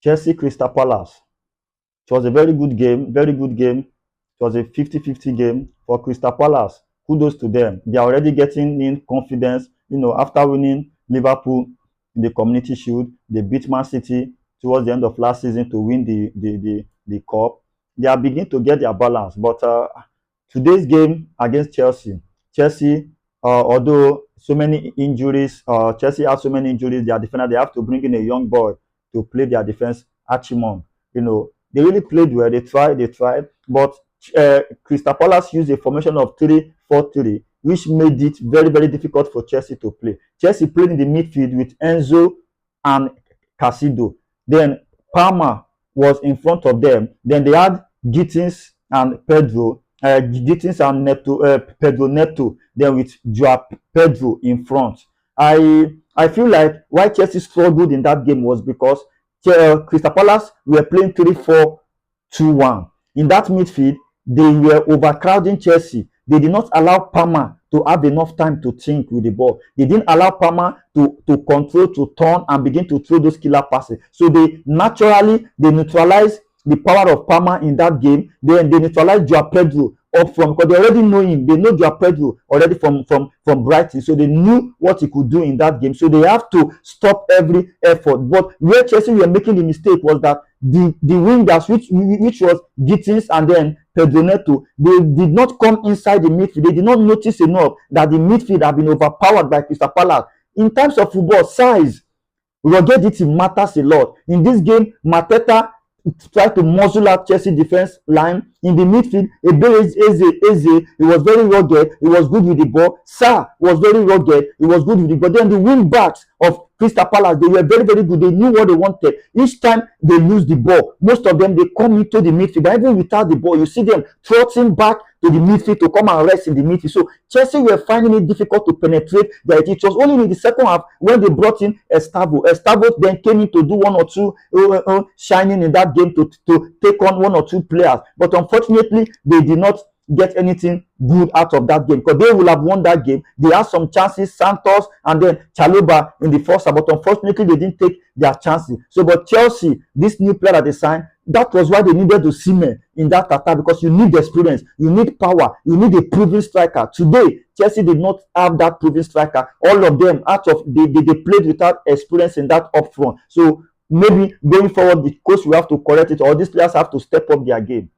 Chelsea Crystal Palace. It was a very good game, very good game. It was a 50-50 game for Crystal Palace. Kudos to them. They are already getting in confidence. After winning Liverpool in the Community Shield, they beat Man City towards the end of last season to win the cup. They are beginning to get their balance. But today's game against Chelsea, although so many injuries, Chelsea have so many injuries. Their defender, they have to bring in a young boy to play their defense, Archimon. They really played well. They tried, but Crystal Palace used a formation of 3-4-3, which made it very, very difficult for Chelsea to play. Chelsea played in the midfield with Enzo and Casido. Then Palmer was in front of them. Then they had Gittins and Pedro, Gittins and Pedro Neto. Then with Joao Pedro in front. I feel like why Chelsea struggled in that game was because Crystal Palace were playing 3-4-2-1. In that midfield, they were overcrowding Chelsea. They did not allow Palmer to have enough time to think with the ball. They didn't allow Palmer to control, to turn, and begin to throw those killer passes. So they neutralized the power of Palmer in that game. Then they neutralized Joao Pedro up front because they already know him. They know Joao Pedro already from Brighton, so they knew what he could do in that game. So they have to stop every effort. But where Chelsea were making the mistake was that the wingers, which was Gittins and then Pedro Neto, they did not come inside the midfield. They did not notice enough that the midfield had been overpowered by Crystal Palace. In terms of football, size, ruggedity matters a lot. In this game, Mateta tried to muzzle out Chelsea defense line. In the midfield, Eze, he was very rugged, he was good with the ball. Sarr was very rugged, he was good with the ball. Then the wing backs of Crystal Palace, they were very, very good. They knew what they wanted. Each time they lose the ball, most of them, they come into the midfield. But even without the ball, you see them trotting back to the midfield to come and rest in the midfield. So Chelsea were finding it difficult to penetrate their edge. It was only in the second half when they brought in Estavo. Estavo then came in to do one or two shining in that game to take on one or two players. But unfortunately, they did not get anything good out of that game because they will have won that game. They had some chances, Santos and then Chalobah in the first half, but unfortunately they didn't take their chances. So, but Chelsea, this new player that they signed, that was why they needed to see in that attack because you need experience, you need power, you need a proven striker. Today, Chelsea did not have that proven striker. All of them, they played without experience in that up front. So maybe going forward, the coach will have to correct it, or these players have to step up their game.